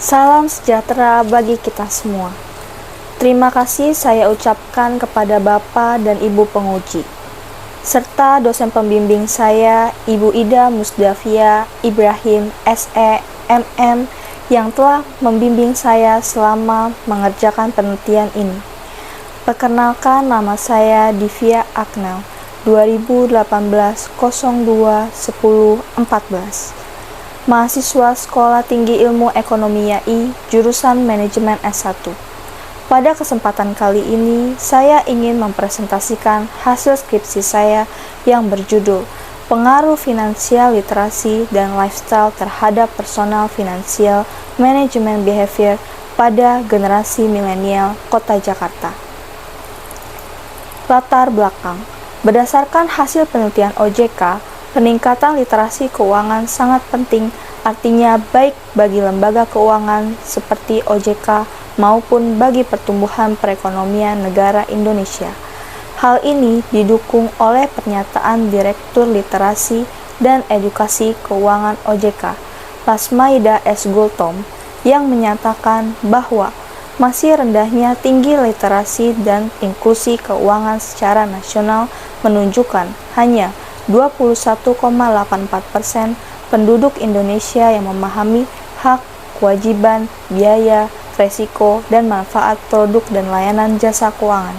Salam sejahtera bagi kita semua. Terima kasih saya ucapkan kepada Bapak dan Ibu penguji, serta dosen pembimbing saya, Ibu Ida Musdavia Ibrahim, SE, MM, yang telah membimbing saya selama mengerjakan penelitian ini. Perkenalkan, nama saya Divya Aknel, 2018-02-10-14. Mahasiswa Sekolah Tinggi Ilmu Ekonomi YAI, jurusan Manajemen S1. Pada kesempatan kali ini, saya ingin mempresentasikan hasil skripsi saya yang berjudul Pengaruh Finansial Literasi dan Lifestyle Terhadap Personal Financial Management Behavior pada Generasi Milenial Kota Jakarta. Latar belakang. Berdasarkan hasil penelitian OJK, peningkatan literasi keuangan sangat penting, artinya baik bagi lembaga keuangan seperti OJK maupun bagi pertumbuhan perekonomian negara Indonesia. Hal ini didukung oleh pernyataan Direktur Literasi dan Edukasi Keuangan OJK, Lasmaida S. Gultom, yang menyatakan bahwa masih rendahnya tinggi literasi dan inklusi keuangan secara nasional menunjukkan hanya 21,84% penduduk Indonesia yang memahami hak, kewajiban, biaya, resiko, dan manfaat produk dan layanan jasa keuangan,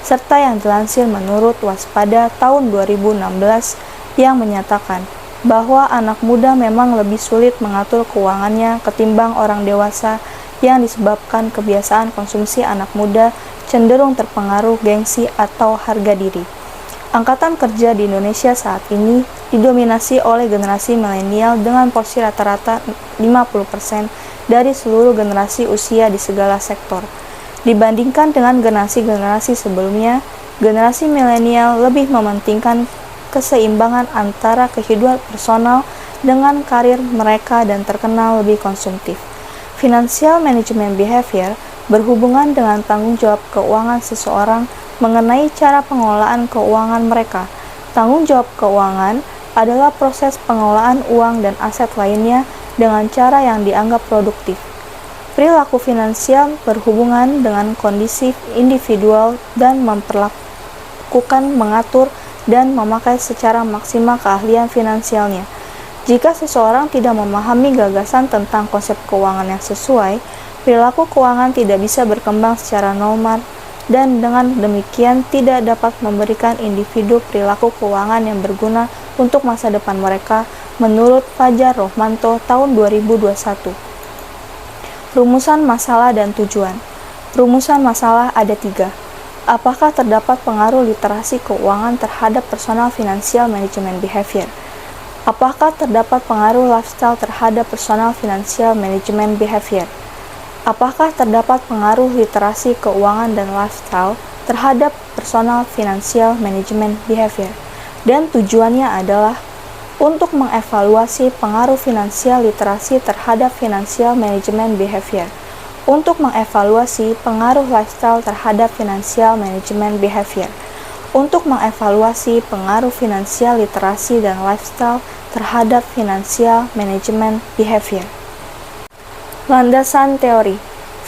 serta yang dilansir menurut Waspada tahun 2016 yang menyatakan bahwa anak muda memang lebih sulit mengatur keuangannya ketimbang orang dewasa yang disebabkan kebiasaan konsumsi anak muda cenderung terpengaruh gengsi atau harga diri. Angkatan kerja di Indonesia saat ini didominasi oleh generasi milenial dengan porsi rata-rata 50% dari seluruh generasi usia di segala sektor. Dibandingkan dengan generasi-generasi sebelumnya, generasi milenial lebih mementingkan keseimbangan antara kehidupan personal dengan karir mereka dan terkenal lebih konsumtif. Financial Management Behavior berhubungan dengan tanggung jawab keuangan seseorang mengenai cara pengelolaan keuangan mereka. Tanggung jawab keuangan adalah proses pengelolaan uang dan aset lainnya dengan cara yang dianggap produktif. Perilaku finansial berhubungan dengan kondisi individual dan memperlakukan, mengatur, dan memakai secara maksimal keahlian finansialnya. Jika seseorang tidak memahami gagasan tentang konsep keuangan yang sesuai, perilaku keuangan tidak bisa berkembang secara normal dan dengan demikian tidak dapat memberikan individu perilaku keuangan yang berguna untuk masa depan mereka, menurut Fajar Rohmanto tahun 2021. Rumusan masalah dan tujuan. Rumusan masalah ada 3. Apakah terdapat pengaruh literasi keuangan terhadap personal financial management behavior? Apakah terdapat pengaruh lifestyle terhadap personal financial management behavior? Apakah terdapat pengaruh literasi keuangan dan lifestyle terhadap personal financial management behavior? Dan tujuannya adalah untuk mengevaluasi pengaruh finansial literasi terhadap financial management behavior, untuk mengevaluasi pengaruh lifestyle terhadap financial management behavior, untuk mengevaluasi pengaruh finansial literasi dan lifestyle terhadap financial management behavior. Landasan teori.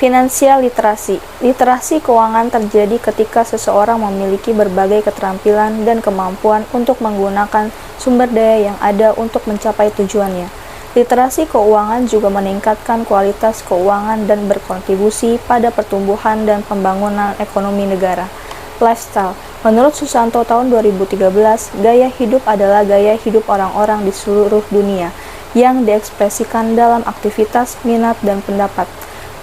Finansial literasi. Literasi keuangan terjadi ketika seseorang memiliki berbagai keterampilan dan kemampuan untuk menggunakan sumber daya yang ada untuk mencapai tujuannya. Literasi keuangan juga meningkatkan kualitas keuangan dan berkontribusi pada pertumbuhan dan pembangunan ekonomi negara. Lifestyle. Menurut Susanto tahun 2013, gaya hidup adalah gaya hidup orang-orang di seluruh dunia yang diekspresikan dalam aktivitas, minat, dan pendapat.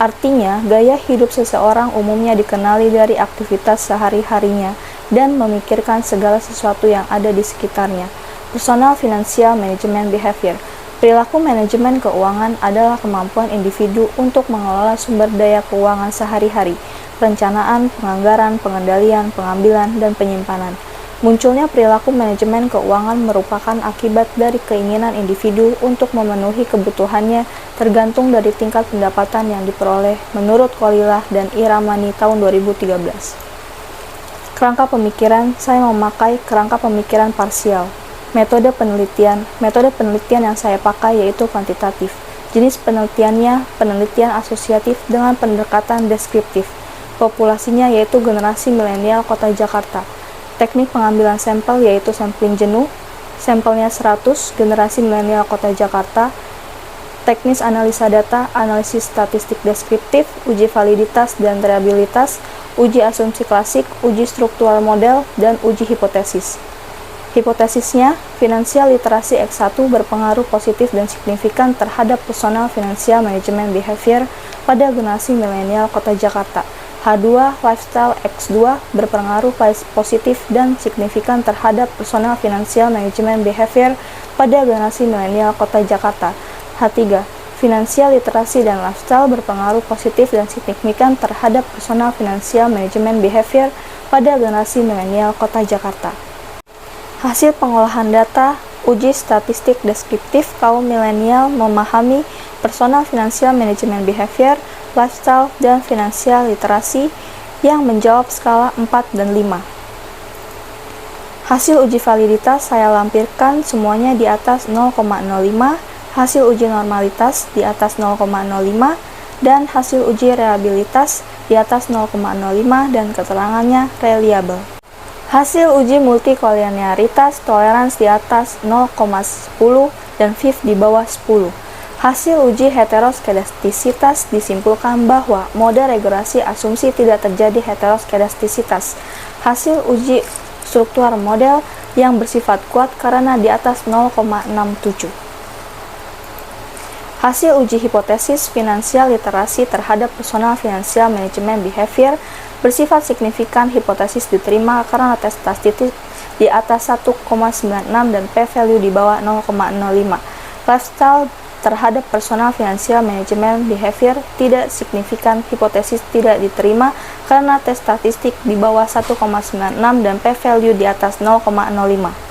Artinya, gaya hidup seseorang umumnya dikenali dari aktivitas sehari-harinya dan memikirkan segala sesuatu yang ada di sekitarnya. Personal Financial Management Behavior. Perilaku manajemen keuangan adalah kemampuan individu untuk mengelola sumber daya keuangan sehari-hari, perencanaan, penganggaran, pengendalian, pengambilan, dan penyimpanan. Munculnya perilaku manajemen keuangan merupakan akibat dari keinginan individu untuk memenuhi kebutuhannya tergantung dari tingkat pendapatan yang diperoleh menurut Kholilah dan Iramani tahun 2013. Kerangka pemikiran. Saya memakai kerangka pemikiran parsial. Metode penelitian yang saya pakai yaitu kuantitatif. Jenis penelitiannya penelitian asosiatif dengan pendekatan deskriptif. Populasinya yaitu generasi milenial Kota Jakarta. Teknik pengambilan sampel yaitu sampling jenuh. Sampelnya 100, generasi milenial Kota Jakarta. Teknis analisa data, analisis statistik deskriptif, uji validitas dan reliabilitas, uji asumsi klasik, uji struktural model, dan uji hipotesis. Hipotesisnya, finansial literasi X1 berpengaruh positif dan signifikan terhadap personal financial management behavior pada generasi milenial Kota Jakarta. H2, lifestyle X2 berpengaruh positif dan signifikan terhadap personal financial management behavior pada generasi milenial Kota Jakarta. H3, finansial literasi dan lifestyle berpengaruh positif dan signifikan terhadap personal financial management behavior pada generasi milenial Kota Jakarta. Hasil pengolahan data, uji statistik deskriptif kaum milenial memahami personal financial management behavior, lifestyle, dan finansial literasi yang menjawab skala 4 dan 5. Hasil uji validitas saya lampirkan semuanya di atas 0,05, hasil uji normalitas di atas 0,05, dan hasil uji reliabilitas di atas 0,05 dan keterangannya reliable. Hasil uji multikolinearitas toleransi di atas 0,10 dan VIF di bawah 10. Hasil uji heteroskedastisitas disimpulkan bahwa mode regresi asumsi tidak terjadi heteroskedastisitas. Hasil uji struktural model yang bersifat kuat karena di atas 0,67. Hasil uji hipotesis finansial literasi terhadap personal financial management behavior bersifat signifikan. Hipotesis diterima karena tes statistik di atas 1,96 dan p-value di bawah 0,05. Lifestyle terhadap personal financial management behavior tidak signifikan. Hipotesis tidak diterima karena tes statistik di bawah 1,96 dan p-value di atas 0,05.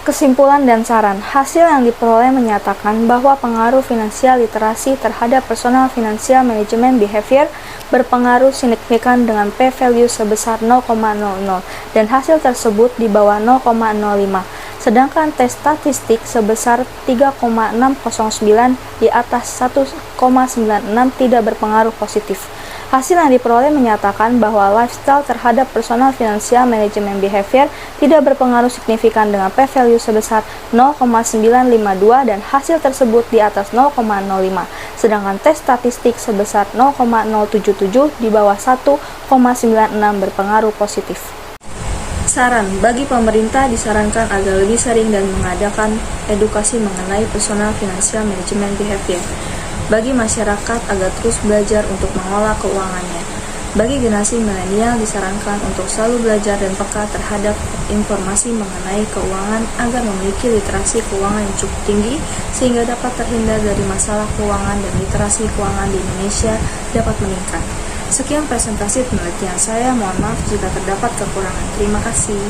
Kesimpulan dan saran. Hasil yang diperoleh menyatakan bahwa pengaruh finansial literasi terhadap personal financial management behavior berpengaruh signifikan dengan p-value sebesar 0,00 dan hasil tersebut di bawah 0,05. Sedangkan tes statistik sebesar 3,609 di atas 1,96 tidak berpengaruh positif. Hasil yang diperoleh menyatakan bahwa lifestyle terhadap personal financial management behavior tidak berpengaruh signifikan dengan p-value sebesar 0,952 dan hasil tersebut di atas 0,05. Sedangkan tes statistik sebesar 0,077 di bawah 1,96 berpengaruh positif. Saran, bagi pemerintah disarankan agar lebih sering dan mengadakan edukasi mengenai personal financial management behavior. Bagi masyarakat agar terus belajar untuk mengolah keuangannya. Bagi generasi milenial disarankan untuk selalu belajar dan peka terhadap informasi mengenai keuangan agar memiliki literasi keuangan yang cukup tinggi sehingga dapat terhindar dari masalah keuangan dan literasi keuangan di Indonesia dapat meningkat. Sekian presentasi penelitian saya, mohon maaf jika terdapat kekurangan. Terima kasih.